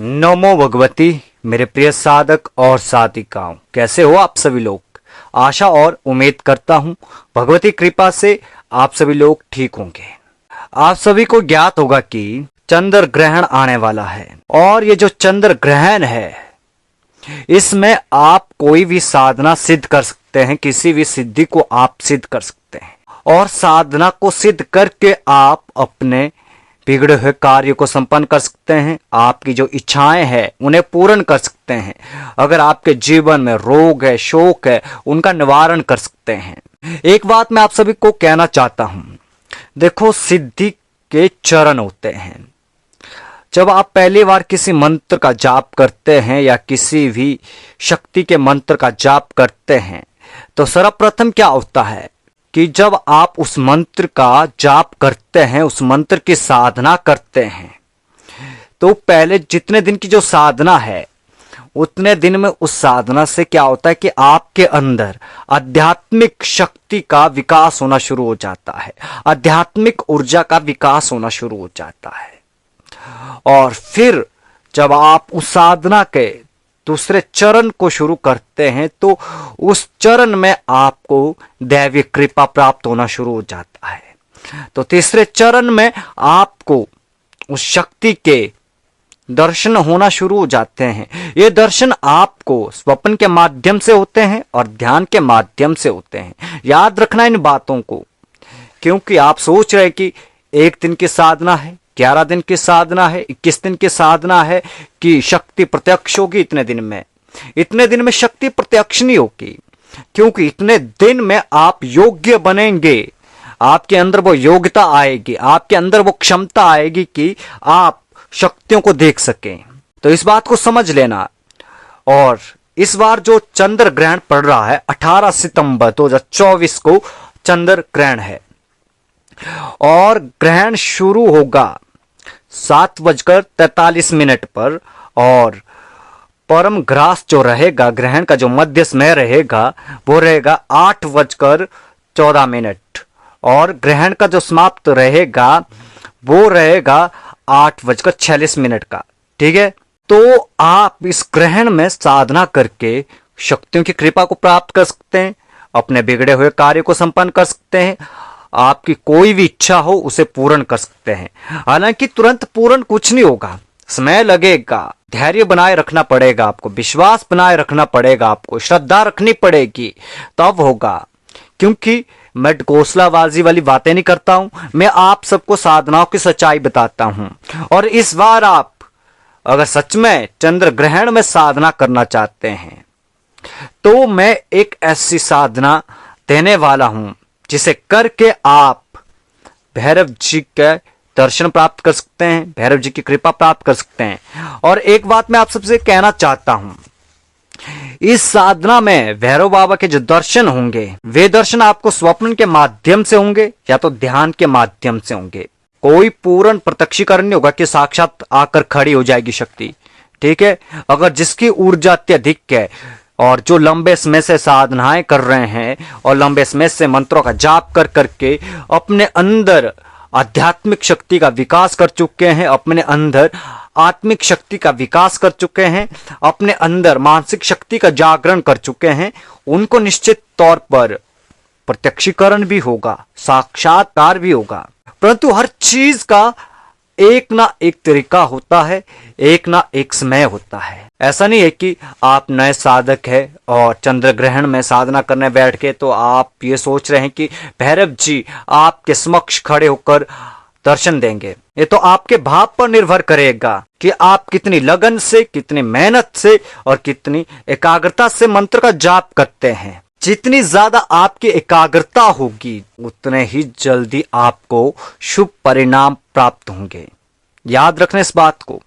नमो भगवती। मेरे प्रिय साधक और साधिकाओं, कैसे हो आप सभी लोग। आशा और उम्मीद करता हूं भगवती कृपा से आप सभी लोग ठीक होंगे। आप सभी को ज्ञात होगा कि चंद्र ग्रहण आने वाला है और ये जो चंद्र ग्रहण है इसमें आप कोई भी साधना सिद्ध कर सकते हैं, किसी भी सिद्धि को आप सिद्ध कर सकते हैं और साधना को सिद्ध करके आप अपने बिगड़े हुए कार्य को संपन्न कर सकते हैं। आपकी जो इच्छाएं हैं उन्हें पूर्ण कर सकते हैं। अगर आपके जीवन में रोग है, शोक है, उनका निवारण कर सकते हैं। एक बात मैं आप सभी को कहना चाहता हूं, देखो सिद्धि के चरण होते हैं। जब आप पहली बार किसी मंत्र का जाप करते हैं या किसी भी शक्ति के मंत्र का जाप करते हैं तो सर्वप्रथम क्या होता है कि जब आप उस मंत्र का जाप करते हैं, उस मंत्र की साधना करते हैं, तो पहले जितने दिन की जो साधना है उतने दिन में उस साधना से क्या होता है कि आपके अंदर आध्यात्मिक शक्ति का विकास होना शुरू हो जाता है, आध्यात्मिक ऊर्जा का विकास होना शुरू हो जाता है। और फिर जब आप उस साधना के दूसरे चरण को शुरू करते हैं तो उस चरण में आपको दैवीय कृपा प्राप्त होना शुरू हो जाता है। तो तीसरे चरण में आपको उस शक्ति के दर्शन होना शुरू हो जाते हैं। ये दर्शन आपको स्वप्न के माध्यम से होते हैं और ध्यान के माध्यम से होते हैं। याद रखना इन बातों को, क्योंकि आप सोच रहे कि एक दिन की साधना है, 11 दिन की साधना है, 21 दिन की साधना है कि शक्ति प्रत्यक्ष होगी इतने दिन में। इतने दिन में शक्ति प्रत्यक्ष नहीं होगी, क्योंकि इतने दिन में आप योग्य बनेंगे। आपके अंदर वो योग्यता आएगी, आपके अंदर वो क्षमता आएगी कि आप शक्तियों को देख सकें। तो इस बात को समझ लेना। और इस बार जो चंद्र ग्रहण पड़ रहा है 18 सितंबर 2024 को चंद्र ग्रहण है और ग्रहण शुरू होगा 7:43 पर और परम ग्रास जो रहेगा, ग्रहण का जो मध्य समय रहेगा वो रहेगा 8:14 और ग्रहण का जो समाप्त रहेगा वो रहेगा 8:46 का। ठीक है, तो आप इस ग्रहण में साधना करके शक्तियों की कृपा को प्राप्त कर सकते हैं, अपने बिगड़े हुए कार्य को संपन्न कर सकते हैं, आपकी कोई भी इच्छा हो उसे पूर्ण कर सकते हैं। हालांकि तुरंत पूर्ण कुछ नहीं होगा, समय लगेगा, धैर्य बनाए रखना पड़ेगा, आपको विश्वास बनाए रखना पड़ेगा, आपको श्रद्धा रखनी पड़ेगी, तब होगा। क्योंकि मैं घोषणाबाजी वाली बातें नहीं करता हूं, मैं आप सबको साधनाओं की सच्चाई बताता हूं। और इस बार आप अगर सच में चंद्र ग्रहण में साधना करना चाहते हैं तो मैं एक ऐसी साधना देने वाला हूं जिसे करके आप भैरव जी के दर्शन प्राप्त कर सकते हैं, भैरव जी की कृपा प्राप्त कर सकते हैं। और एक बात मैं आप सबसे कहना चाहता हूं, इस साधना में भैरव बाबा के जो दर्शन होंगे वे दर्शन आपको स्वप्न के माध्यम से होंगे या तो ध्यान के माध्यम से होंगे। कोई पूर्ण प्रत्यक्षीकरण नहीं होगा कि साक्षात आकर खड़ी हो जाएगी शक्ति। ठीक है, अगर जिसकी ऊर्जा अत्यधिक है और जो लंबे समय से साधनाएं कर रहे हैं और लंबे समय से मंत्रों का जाप कर करके अपने अंदर आध्यात्मिक शक्ति का विकास कर चुके हैं, अपने अंदर आत्मिक शक्ति का विकास कर चुके हैं, अपने अंदर मानसिक शक्ति का जागरण कर चुके हैं, उनको निश्चित तौर पर प्रत्यक्षीकरण भी होगा, साक्षात्कार भी होगा। परंतु हर चीज का एक ना एक तरीका होता है, एक ना एक समय होता है। ऐसा नहीं है कि आप नए साधक है और चंद्र ग्रहण में साधना करने बैठ के तो आप ये सोच रहे हैं कि भैरव जी आपके समक्ष खड़े होकर दर्शन देंगे। ये तो आपके भाव पर निर्भर करेगा कि आप कितनी लगन से, कितनी मेहनत से और कितनी एकाग्रता से मंत्र का जाप करते हैं। जितनी ज्यादा आपकी एकाग्रता होगी उतने ही जल्दी आपको शुभ परिणाम प्राप्त होंगे। याद रखना इस बात को,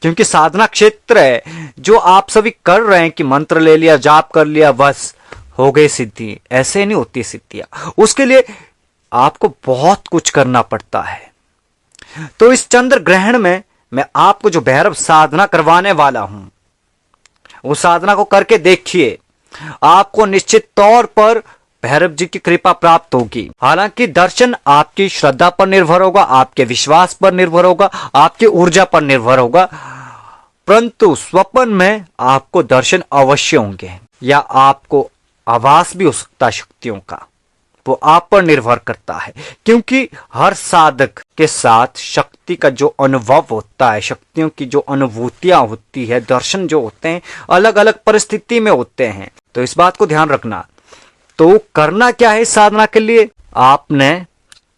क्योंकि साधना क्षेत्र है जो आप सभी कर रहे हैं कि मंत्र ले लिया, जाप कर लिया, बस हो गई सिद्धि। ऐसे नहीं होती सिद्धियां, उसके लिए आपको बहुत कुछ करना पड़ता है। तो इस चंद्र ग्रहण में मैं आपको जो भैरव साधना करवाने वाला हूं उस साधना को करके देखिए, आपको निश्चित तौर पर भैरव जी की कृपा प्राप्त होगी। हालांकि दर्शन आपकी श्रद्धा पर निर्भर होगा, आपके विश्वास पर निर्भर होगा, आपकी ऊर्जा पर निर्भर होगा। परंतु स्वप्न में आपको दर्शन अवश्य होंगे या आपको आभास भी हो सकता है शक्तियों का। वो आप पर निर्भर करता है, क्योंकि हर साधक के साथ शक्ति का जो अनुभव होता है, शक्तियों की जो अनुभूतियां होती है, दर्शन जो होते हैं, अलग अलग परिस्थिति में होते हैं। तो इस बात को ध्यान रखना। तो करना क्या है इस साधना के लिए? आपने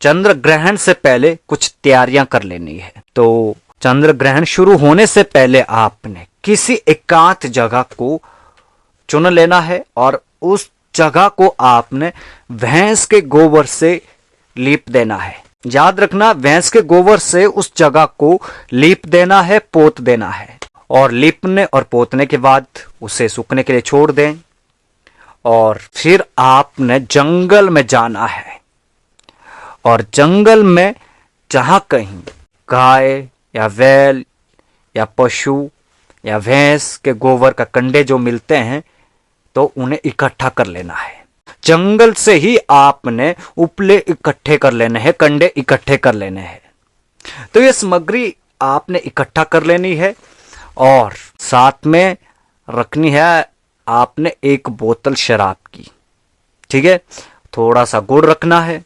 चंद्र ग्रहण से पहले कुछ तैयारियां कर लेनी है। तो चंद्र ग्रहण शुरू होने से पहले आपने किसी एकांत जगह को चुन लेना है और उस जगह को आपने भैंस के गोबर से लीप देना है। याद रखना, भैंस के गोबर से उस जगह को लीप देना है, पोत देना है। और लीपने और पोतने के बाद उसे सूखने के लिए छोड़ दें और फिर आपने जंगल में जाना है। और जंगल में जहां कहीं गाय या बैल या पशु या भैंस के गोबर का कंडे जो मिलते हैं, तो उन्हें इकट्ठा कर लेना है। जंगल से ही आपने उपले इकट्ठे कर लेने हैं, कंडे इकट्ठे कर लेने हैं। तो ये सामग्री आपने इकट्ठा कर लेनी है और साथ में रखनी है आपने एक बोतल शराब की, ठीक है। थोड़ा सा गुड़ रखना है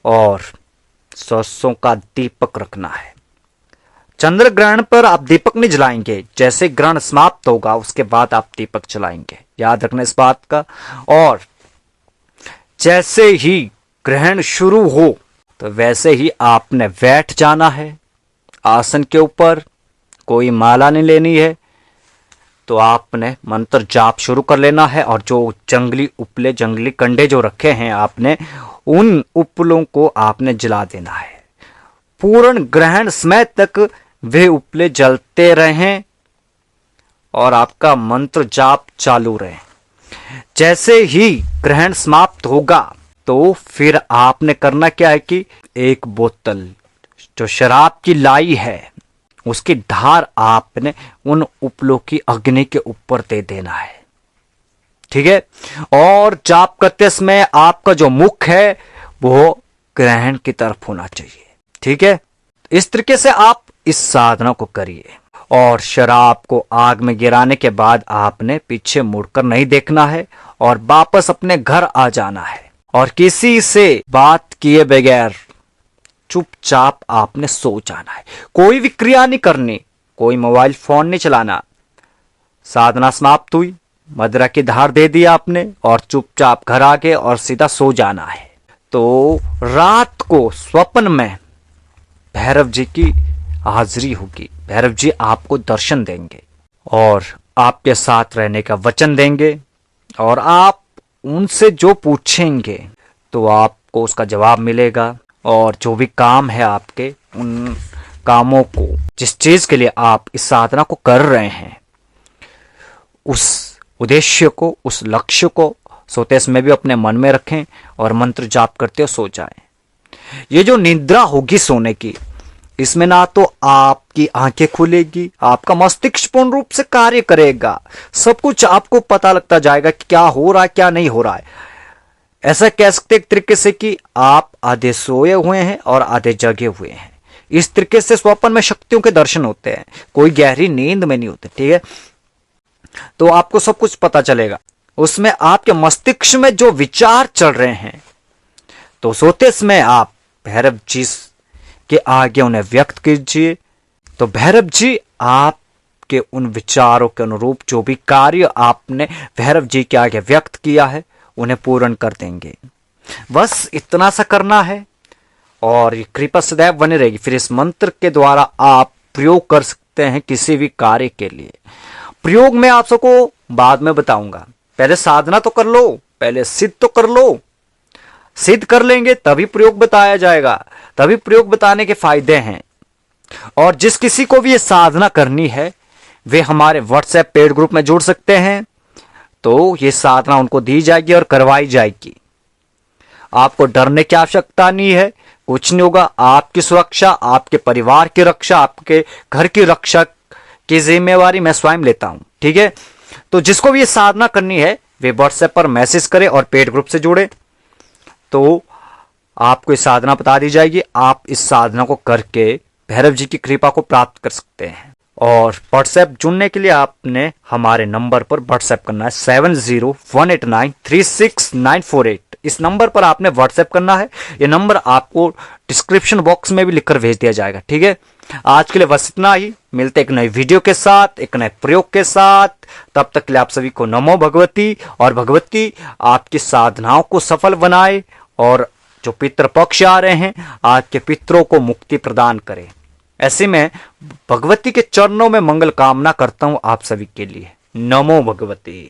और सरसों का दीपक रखना है। चंद्र ग्रहण पर आप दीपक नहीं जलाएंगे, जैसे ग्रहण समाप्त होगा उसके बाद आप दीपक जलाएंगे, याद रखना इस बात का। और जैसे ही ग्रहण शुरू हो तो वैसे ही आपने बैठ जाना है आसन के ऊपर, कोई माला नहीं लेनी है। तो आपने मंत्र जाप शुरू कर लेना है और जो जंगली उपले, जंगली कंडे जो रखे हैं आपने, उन उपलों को आपने जला देना है। पूर्ण ग्रहण समय तक वे उपले जलते रहें और आपका मंत्र जाप चालू रहे। जैसे ही ग्रहण समाप्त होगा तो फिर आपने करना क्या है कि एक बोतल जो शराब की लाई है उसकी धार आपने उन उपलों की अग्नि के ऊपर दे देना है, ठीक है। और जाप करते समय आपका जो मुख है वो ग्रहण की तरफ होना चाहिए, ठीक है। इस तरीके से आप इस साधना को करिए। और शराब को आग में गिराने के बाद आपने पीछे मुड़कर नहीं देखना है और वापस अपने घर आ जाना है और किसी से बात किए बगैर चुपचाप आपने सो जाना है। कोई भी क्रिया नहीं करनी, कोई मोबाइल फोन नहीं चलाना। साधना समाप्त हुई, मदिरा की धार दे दी आपने और चुपचाप घर आ गए और सीधा सो जाना है। तो रात को स्वप्न में भैरव जी की हाजिरी होगी। भैरव जी आपको दर्शन देंगे और आपके साथ रहने का वचन देंगे और आप उनसे जो पूछेंगे तो आपको उसका जवाब मिलेगा। और जो भी काम है आपके, उन कामों को, जिस चीज के लिए आप इस साधना को कर रहे हैं, उस उद्देश्य को, उस लक्ष्य को सोते समय भी अपने मन में रखें और मंत्र जाप करते हो सो जाएं। ये जो निद्रा होगी सोने की, इसमें ना तो आपकी आंखें खुलेगी, आपका मस्तिष्क पूर्ण रूप से कार्य करेगा, सब कुछ आपको पता लगता जाएगा कि क्या हो रहा है क्या नहीं हो रहा है। ऐसा कह सकते एक तरीके से कि आप आधे सोए हुए हैं और आधे जगे हुए हैं। इस तरीके से स्वप्न में शक्तियों के दर्शन होते हैं, कोई गहरी नींद में नहीं होते, ठीक है। तो आपको सब कुछ पता चलेगा। उसमें आपके मस्तिष्क में जो विचार चल रहे हैं, तो सोते समय आप भैरव जी के आगे उन्हें व्यक्त कीजिए। तो भैरव जी आपके उन विचारों के अनुरूप जो भी कार्य आपने भैरव जी के आगे व्यक्त किया है उन्हें पूर्ण कर देंगे। बस इतना सा करना है और ये कृपा सदैव बनी रहेगी। फिर इस मंत्र के द्वारा आप प्रयोग कर सकते हैं किसी भी कार्य के लिए। प्रयोग में आप सबको बाद में बताऊंगा, पहले साधना तो कर लो, पहले सिद्ध तो कर लो। सिद्ध कर लेंगे तभी प्रयोग बताया जाएगा, तभी प्रयोग बताने के फायदे हैं। और जिस किसी को भी ये साधना करनी है वे हमारे व्हाट्सएप पेड ग्रुप में जुड़ सकते हैं, तो ये साधना उनको दी जाएगी और करवाई जाएगी। आपको डरने की आवश्यकता नहीं है, कुछ नहीं होगा। आपकी सुरक्षा, आपके परिवार की रक्षा, आपके घर की रक्षा की जिम्मेवारी मैं स्वयं लेता हूं, ठीक है। तो जिसको भी ये साधना करनी है वे व्हाट्सएप पर मैसेज करें और पेड ग्रुप से जुड़े, तो आपको इस साधना बता दी जाएगी। आप इस साधना को करके भैरव जी की कृपा को प्राप्त कर सकते हैं। और व्हाट्सएप जुड़ने के लिए आपने हमारे नंबर पर व्हाट्सएप करना है 7018936948। इस नंबर पर आपने व्हाट्सएप करना है। ये नंबर आपको डिस्क्रिप्शन बॉक्स में भी लिखकर भेज दिया जाएगा। ठीक है, आज के लिए बस इतना ही। मिलते एक नई वीडियो के साथ, एक नए प्रयोग के साथ। तब तक के लिए आप सभी को नमो भगवती, और भगवती आपकी साधनाओं को सफल बनाए, और जो पितृ पक्ष आ रहे हैं आपके पितरों को मुक्ति प्रदान करें। ऐसे में भगवती के चरणों में मंगल कामना करता हूं आप सभी के लिए। नमो भगवती।